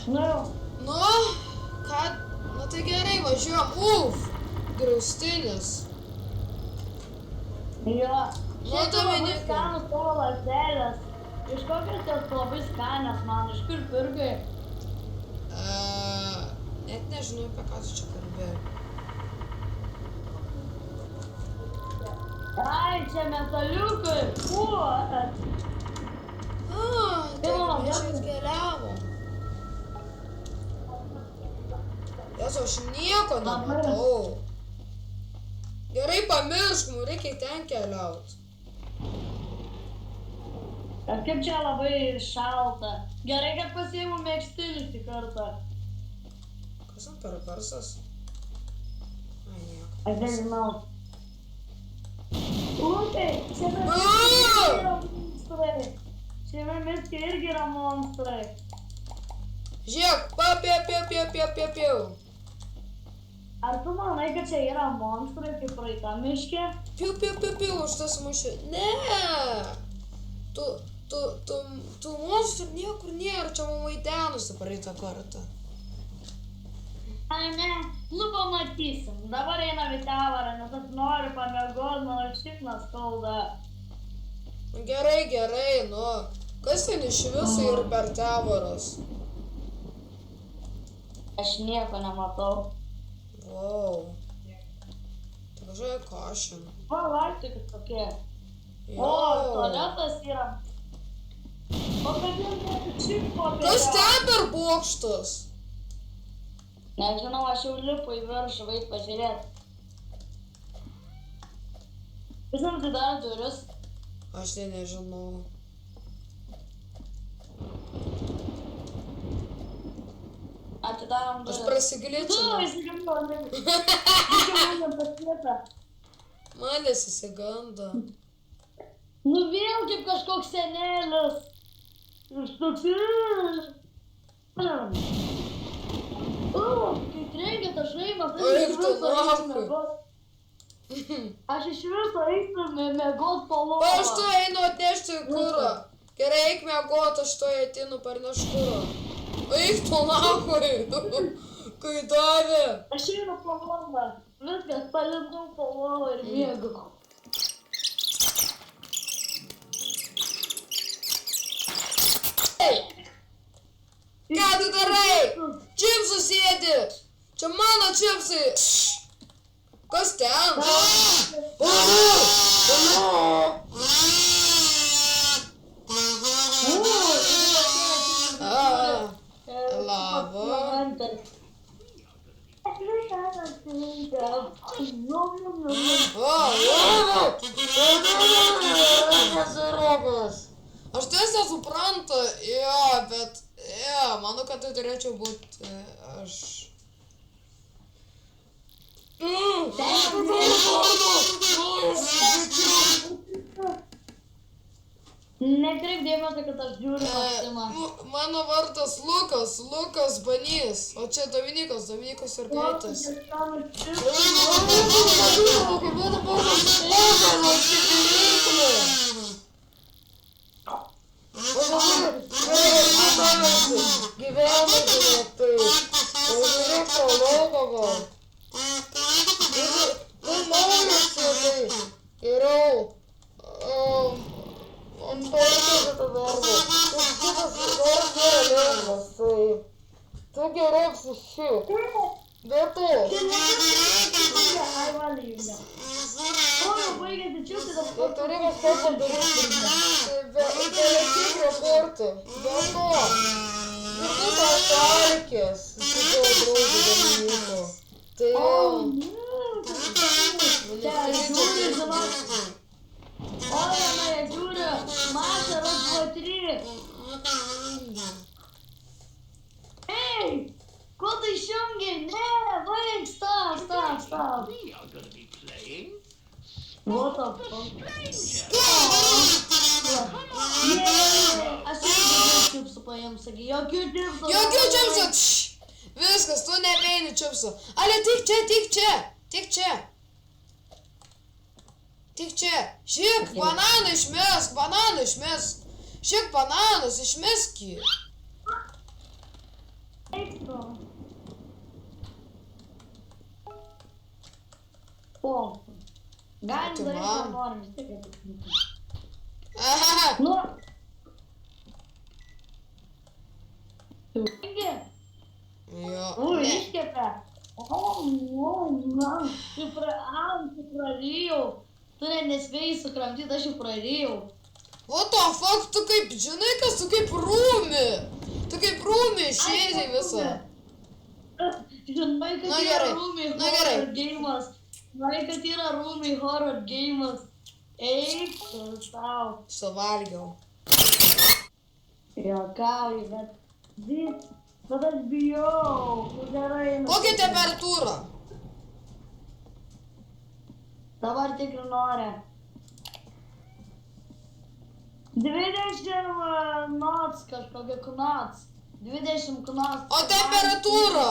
Nu jau. Nu, ką? Na tai gerai, važiuojam. Griaustinis. Jo. Nu, Šiaip labai Dominikai. skanus tavo lazdelės. Iš kokios jos labai skanios man, iš kur pirkai? Net nežinau, apie ką tu čia kalbėjai. Ai, čia metaliukai. What? Tai mes čia atkeliavom. Jas, aš nieko nematau. Gerai, pamiršk, mums reikia ten keliauti. Bet kaip čia labai šalta. Gerai, kad pasiimu megztinius į kartą. Kas ant per garsas? Ai, nieko. Aš nežinau. Upei, šiame Buu! miške yra monstrai. Šiame miške irgi yra monstrai. Žiūrėk, papiau. Ar tu manai, kad čia yra monstrai kaip praeitą miške? Piu, už tas mušė. Ne! Tu monstrų niekur nėra, čia mum vaidenusi praeitą kartą. Ai ne, nu pamatysim. Dabar einam į tavarą, nes aš noriu pamiegot, mano šiknas skauda. Gerai, nu. Kas ten iš viso ir per tavaras? Aš nieko nematau. Wow. Tai važiuoja kašin. Va, laiptai kažkokie. Jo. O, tualetas yra. O kodėl neatsičipko apie Kas ją? ten per bokštas? Nežinau, aš jau lipu į viršų, vaik pažiūrėt. Visam tai dar duris. Aš tai nežinau. Atidarom Aš duris. prasigiličinu. Pasieta. Manęs įsigando. Nu vėl kaip kažkoks senelis. Aš toks... Kai trengia tas šeimas, Eik tu nafui. Aš iš viso eisiu miegot po lovą. Aš tu einu atnešti kurą. Gerai, eik miegot, aš tu ateinu parneš kurą. Eik tu nafui. Kai davė. Aš einu po lovą. Viskas, palindau po lovą ir miegu. Ką tu darai? Čipsus ėdi. Čia mano čipsai. Kas ten? Aš tiesiog suprantu, jo, bet, manau, kad tai turėčiau būti aš. Nekreip dėmesio, kad aš žiūriu Maksimą. Mano vardas Lukas Banys, o čia Dominikas Jurgaitis. Gyvenai tai, žiūrėk pro lauką gal. Tu naujas čia tai, geriau. Ant to reikia šitą darbą. Šitas darbas yra lengvas, tai tu geriau sušik. Be to. Ai, valyvne. O, jau baigėsi čiūti, tas Ir turi kažką padaryti. Tai lėkyk raportą. Be to. Ir tu tau tarkės. Su tavo draugu Dominiko. Tai O, ne. Čia, žiūri, žinok. O, jie žiūri. Maša, ras 2, 3. Ei, ko tu išjungi? Ne, baig, stop. What the fuck? Aš irgi čipsų paėm, sakai, jokių čipsų. Jokių čipsų! Viskas, tu nebeini čipsų. Ale, tik čia. Šiek, bananą išmesk. Šiek, bananus išmesk jį. Pompa. Galim Tai daryti, ką man. norim, vis tiek atitinka. Aha. Nu. Taigi. Jo. Ne. Iškepė. Prarijau. Tu net nespėjai sukramtyti, aš jau prarijau. What the fuck, tu kaip, žinai kas, tu kaip rūmi. Tu kaip rūmi išėjai visą. Žinai, kad Na, yra gerai. rūmiai Na, gerai. horror geimas. Žinai, kad yra rūmiai horror geimas. Eik, tu tau. Suvalgiau. Juokauju, bet aš bijau. Nu, gerai. Kokia temperatūra? Dabar tikrai nori. 20 knots kažkokia knots. 20 knots. O temperatūra?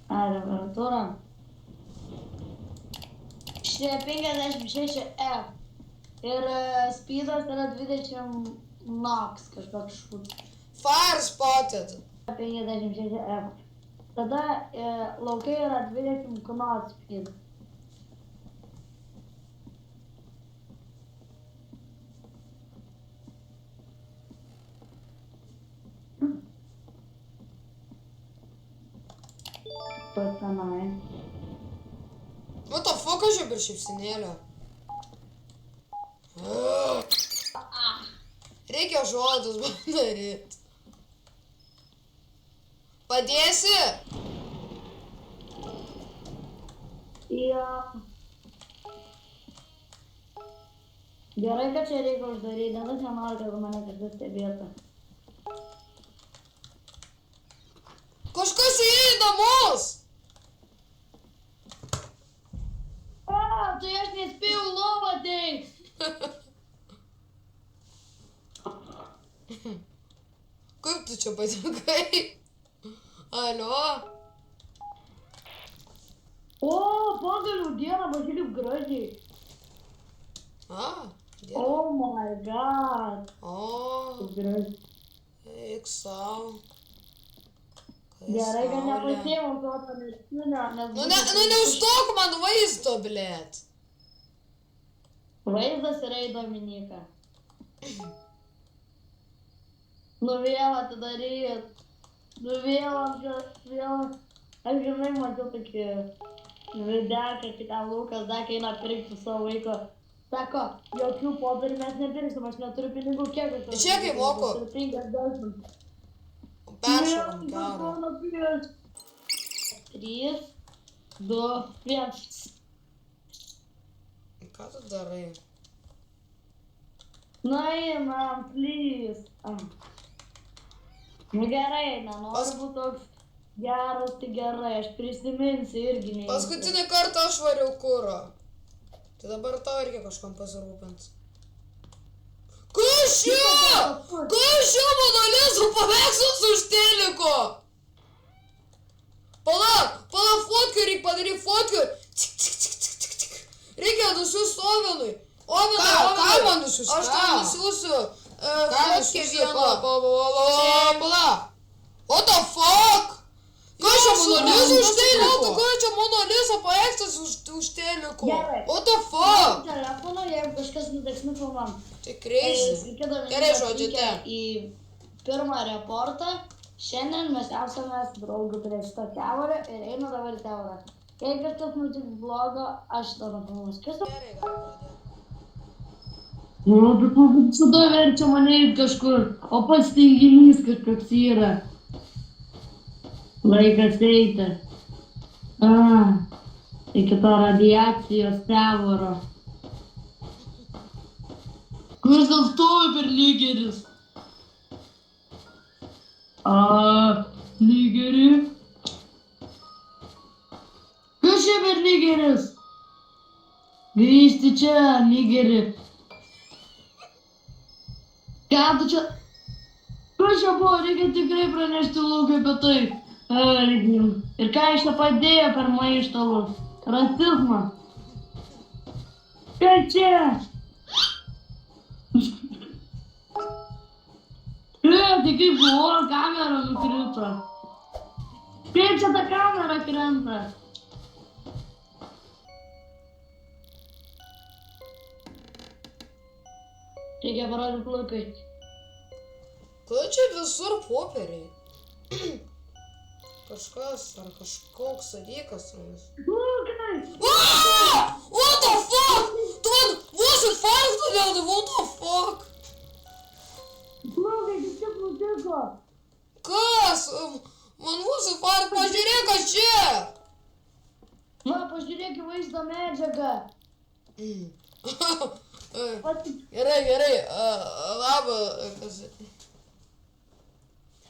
A, temperatūra? 56 F. Ir speedas yra 20 knots kažkoks šūdas. Fire spotted. 56 F. Tada laukai yra 20 knots speed. Pas tenai. What the fuck, aš jau per šipsinėlę. Reikia žodžius padaryti. Padėsi? Jo. Gerai, kad čia reikia uždaryti, nes aš nenoriu, kad mane kažkas stebėtų. Kažkas įėjo į namus. Tai aš nespėjau lovą ateit. Kaip tu čia patekai? Alio? O, pagaliau dieną, pažiūrėk kaip gražiai. Dieve. Oh my god. O, Kaip gražiai. eik sau. Gerai, kad nepasėmiau to pamestinio, nes... Nu neužtok man vaizdo, blėt. Vaizdas yra į Dominiką. Nu vėl atidaryt. Nu vėl. Aš žinai, mačiau tokį videką, kai ten Lukas Dakė eina pirkti savo vaiko. Sako, jokių popierių mes nepirksim, aš neturiu pinigų, kiek aš turiu. Čia kaip moku. 50. Peršokam gerą. 3, 2, 1. Ką tu darai? Na, einam, please. Nu gerai, nenoriu būti toks geras, tai gerai, aš prisiminsiu irgi neįsiu. Paskutinį kartą aš variau kurą. Tai dabar tau reikia kažkam pasirūpinti. Kas čia? Kas čia Mona Lisa paveikslas už teliko? Palauk, fotkių, reikia padaryti fotkių. Reikia nusiųsti Ovenui. Ovenai. Ką man nusiųsti? Aš tau nusiųsiu. Fotkę vieną. Palauk. What the fuck? Kas čia Mona Lisa už teliko? Kas čia Mona Lisa paveikslas už teliko? What the fuck? Telefono, jeigu kažkas nutiks nufilmam. Tai crazy. Gerai, žodžiu, te. Į pirmą reportą. Šiandien mes esame draugų prie šito tevorio ir einu dabar į tevorą. Jei kažkas nutiks blogo, aš to nufilmuosiu. Kas to? Gerai, gal pradėti. Nu, bet visada verčia mane į kažkur, o pats tinginys kažkoks yra. Laikas eiti. Iki to radiacijos tevoro. Kas dėl stovi per lygeris? Lygeri? Kas čia per lygeris? Grįžti čia, lygeri. Ką tu čia? Kas čia buvo? Reikia tikrai pranešti Lukui apie tai. Ir ką iš to padėjo per maištalus? Rasizmą. Ką čia? Tai kaip buvo, kamera nukrito. Kaip čia ta kamera krenta? Reikia parodyti Lukai. Kodėl čia visur popieriai? Kažkas ar kažkoks dalykas. Lukai! What the fuck? Tu man vos infarktą nedavai, what the fuck? Lukai, kas nutiko? Kas? Man vos infarktą, pažiūrėk, kas čia. Va, pažiūrėk į vaizdo medžiagą. Gerai, labas.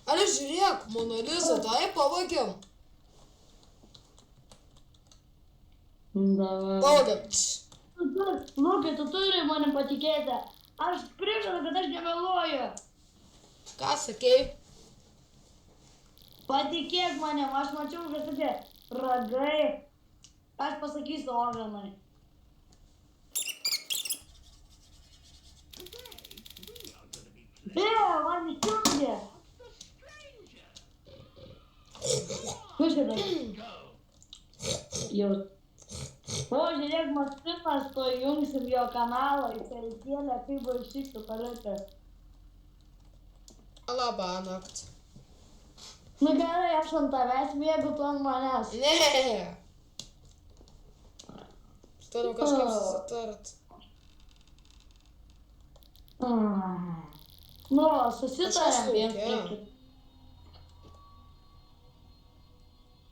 Ar žiūrėk, Mona Lisa, tai pavagiam. Pavagiam. Lukai, tu turi manim patikėti. Aš prižadu, kad aš nemeluoju. Ką sakei? Patikėk manim, aš mačiau kažkokie ragai. Aš pasakysiu Ovenui. Man išjungė. Kas čia dabar? Jau. O, žiūrėk, Mastinas, to jungsim jo kanalą, jisai įkėlė, kaip buvo išsiktų palikęs. Labanakt. Nu gerai, aš ant tavęs mėgu, tu ant manęs. Ne. Turim kažkaip susitart. Nu, susitarėm viens prieš kitą.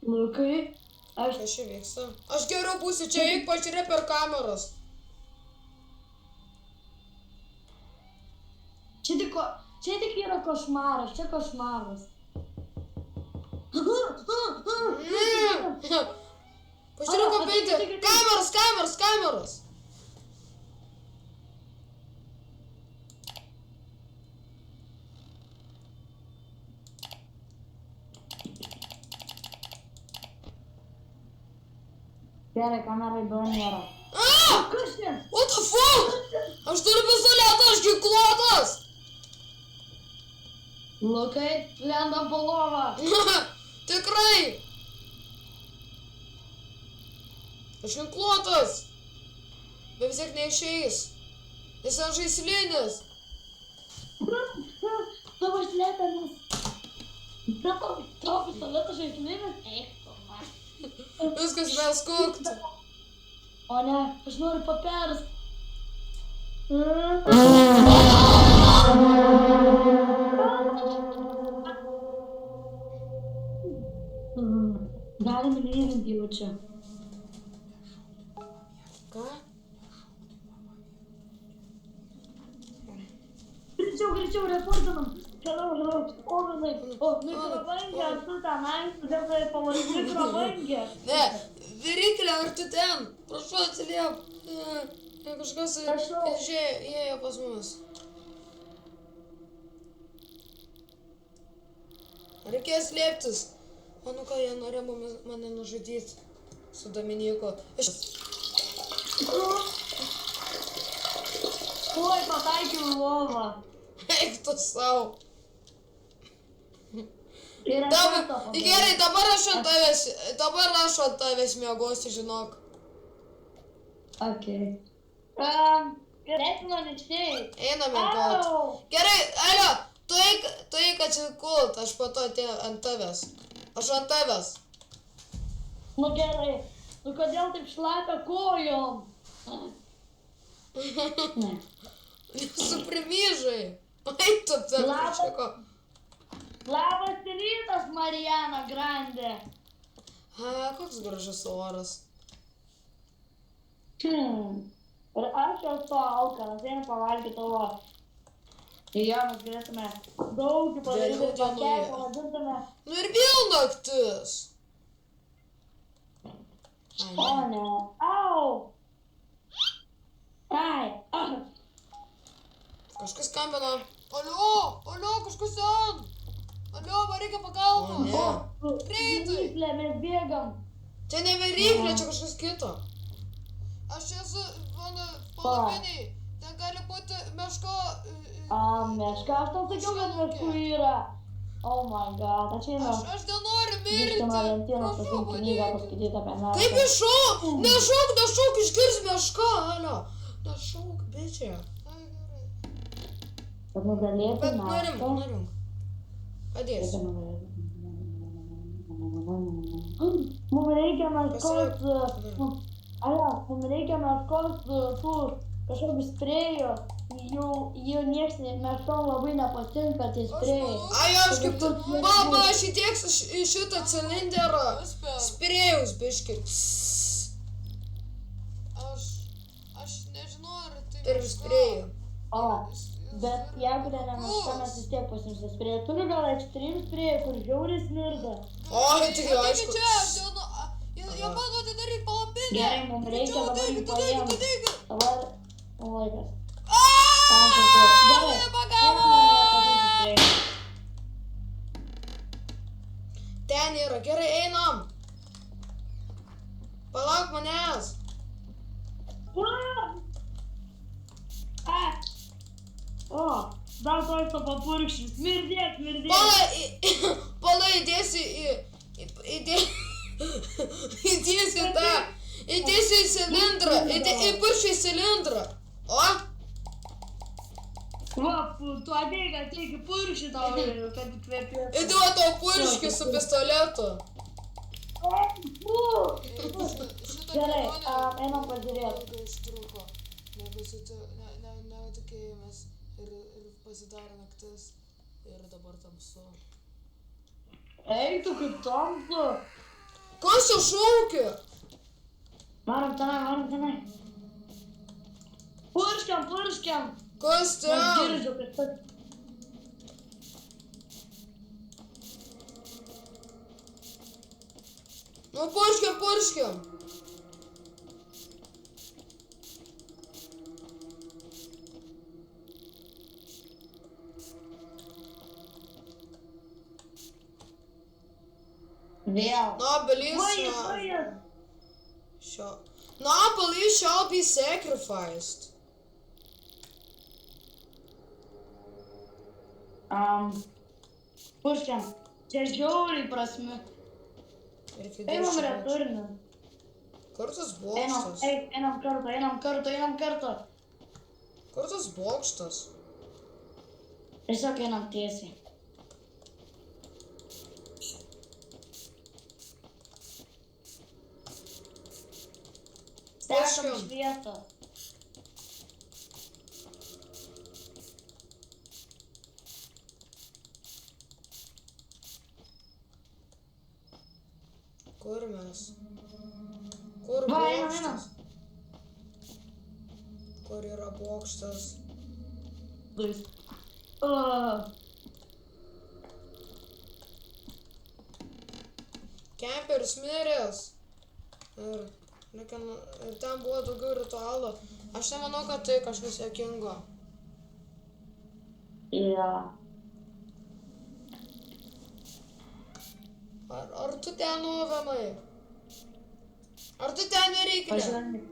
Lukai, Kas čia vyksta? Aš geriau būsiu čia, eik pažiūrėk per kameras. Čia tik yra košmaras, čia košmaras. Pažiūrėk, kaip eiti. Kameras. Gerai, kamerai buvo nėra. Kas čia? What the fuck? Aš turiu pistoletą, aš ginkluotas. Lukai, lendam po lovą. Tikrai. Aš ginkluotas. Bet vis tiek neišeis. Jis ant žaislinis. Tavo slėpiamas. Tavo pistoletas žaislinis? Eik, tu man. Viskas vėl skukti. O ne, aš noriu paperst. Galim lyginti jau čia. Ką? Greičiau, reportinam. Hello, Ovenai. O, mikrobangė, ar tu tenai, todėl tai pavadinti mikrobangė. Ne, viryklė, ar tu ten? Prašau atsiliep. Kažkas įėjo pas mus. Reikės slėptis. Manau, ką jie norėjo mane nužudyti su Dominiku. Oi, pataikiau į lovą. Eik tu sau. Gerai, Gerai, dabar aš ant tavęs miegosiu, žinok. Ok. Gerai, man išėjai. Einame miegot. Gerai, alio, tu eik atsikult, aš po to atėjau ant tavęs. Aš ant tavęs. Nu gerai, nu kodėl taip šlapia kojom? Ne. Suprimyžai. Eik tu per kažko. Labas rytas, Mariana Grande. Koks gražus oras. Ir aš esu alkanas, einu pavalgyti tavo. Ir jo, mes galėtume daug padaryti pakelį, pavadintume. Nu ir vėl naktis. O ne, au. Ai, Kažkas skambina. Alio, kažkas ten. Alio, man reikia pagalbą. O ne. Greitai. Viryklė, mes bėgam. Čia ne viryklė, čia kažkas kito. Aš esu palapiniai. Ten gali būti meška. Meška, aš tau sakiau, kad meškų yra. Oh my god, aš einu. Aš nenoriu mirti. Grįžtama lentyną, pasiimti knygą, paskaityti apie mešką. Kaip iššauk? Nešauk, išgirs meška, alio. Nešauk, bičią. Kad nugalėtų Bet naktą. nurimk. Padėsiu. Mums reikia naškos, Pasilik. mums reikia naškos tų kažkokių sprėjų. Jų nieks meškom labai nepatinka, tai sprėjai. Ai, aš kaip tu... Baba, aš įtieksiu šitą cilinderą. Sprėjus, biški. Aš nežinau, ar tai Ir sprėjų. O, bet jeigu ten nemeška, mes vis tiek pasimsi sprėjų. Turiu gal ekstrem sprėjų, kur žiauriai smirda. O, tai aišku. čia, aš dėl nu... Jie bando atidaryti palapinę. Gerai, mums reikia dabar jų paėmti. Dabar laikas. Mane pagavo! Ten yra, gerai, einam. Palauk manęs. O, dar toj to papurkščių. Smirdėk. Pala, įdėsi įdėsi tą, įdėsi į cilindrą, įpurši į cilindrą. O? Va, tu ateik purkšį tau, kad kvepėtų. Įduo tau purškį su pistoletu. Gerai, einam pažiūrėti. Ilgai užtruko. Netikėjimas ir pasidarė naktis ir dabar tamsu. Eik tu kaip tamsu. Kas čia šaukia? Varom tenai. Purškiam. Kas Aš ten? girdžiu, kad tas... Nu, purškiam. Vėl. Nobilis shall be sacrificed. Purškiam. Čia žiauriai prasme. Einam returnin. Kur tas bokštas? Einam kartu. Kur tas bokštas? Tiesiog einam tiesiai. Sekam šviesą. Kur mes? Kur Va, bokštas? Kur yra bokštas? Kemperis miręs. Ir ten buvo daugiau ritualų. Aš nemanau, kad tai kažkas juokingo. Ja. Ar tu ten nuovamai? Ar tu ten nereikia? Pažiūrėk.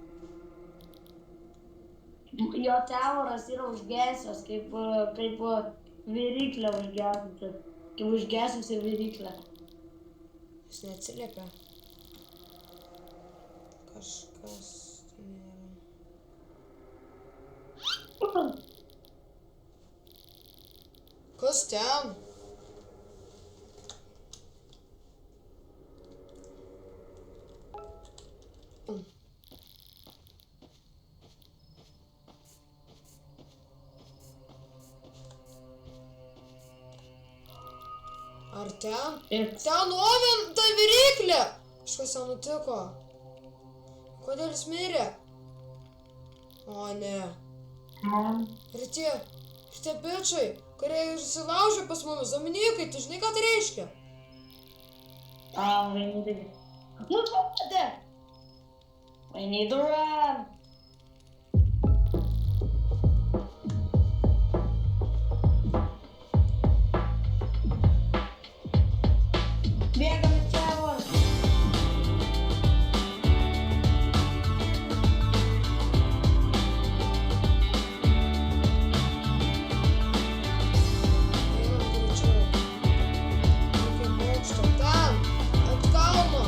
Jo teoras yra užgesęs, kaip viryklė užgesinti. Kaip užgesinti viryklę. Jis neatsiliepia. Kažkas nėra. Kas ten? Ar ten? Ten nuovinta viryklė! Kažkas ten nutiko. Kodėl jis mirė? O ne. Ir tie bičai, kurie įsilaužė pas mumis, Dominikai, tu žinai, ką tai reiškia? We need to run! Bėgam į tėvą! Einam greičiau. Reikia bokšto. Ten! Ant kalno!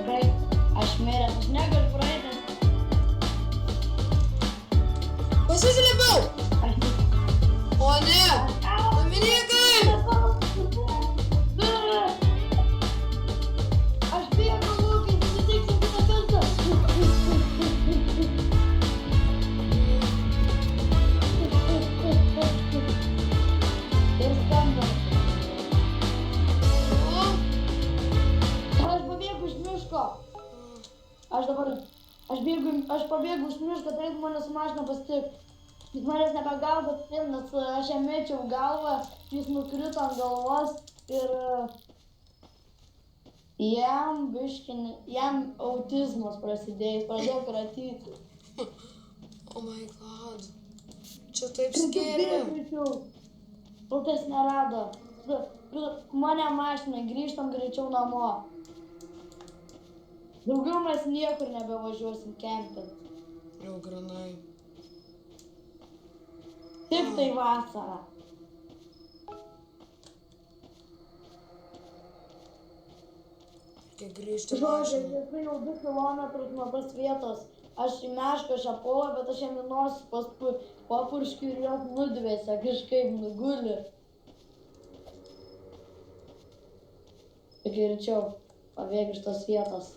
Aš miręs, aš negaliu praeiti. Pasislėpiau! Aš O ne! Dominikai! Aš bėgu, Lukai, susitiksim kitą kartą. Ir skamba. Aš pabėgu iš miško. Aš pabėgu iš miško, tai mane su mašina pasitikti. Jis manęs nebegaudo, nes aš jam mečiau galvą, jis nukrito ant galvos ir jam autizmas prasidėjo, jis pradėjo kratyti. Oh my god. Čia taip skėrė. Lukas nerado. Mane mašinai, grįžtam greičiau namo. Daugiau mes niekur nebevažiuosim kempint. Jau granai. Tik tai vasarą. Reikia grįžti Žodžiai, mašiną. esu jau 2 kilometrus nuo tos vietos. Aš į mešką šią puolą, bet aš jam į nosį paskui papurškiu ir jos nudvėsia, kažkaip nuguli. Tik greičiau, pabėg iš tos vietos.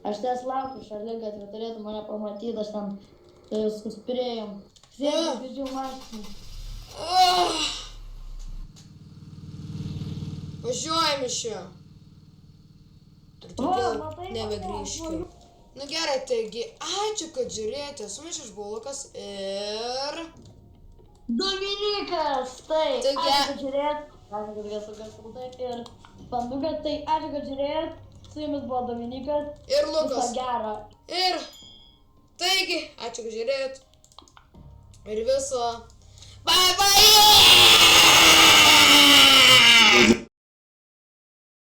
Aš ties laukiu šaligatvį, turėtų mane pamatyti, aš ten suspirėjom. Sėdžiu, girdžiu mašiną. Važiuojam iš čia. Ir todėl nebegrįžti. Nu gerai, taigi, ačiū, kad žiūrėjote. Su jumis aš buvau Lukas ir... Dominikas, tai Taigi- ačiū, kad žiūrėjot. Ačiū, kad ir Pandukas, tai ačiū, kad žiūrėjot. Su jumis buvo Dominikas. Ir Viso Lukas. gero. Ir... Taigi, ačiū, kad žiūrėjot. Ir viso... Bye bye!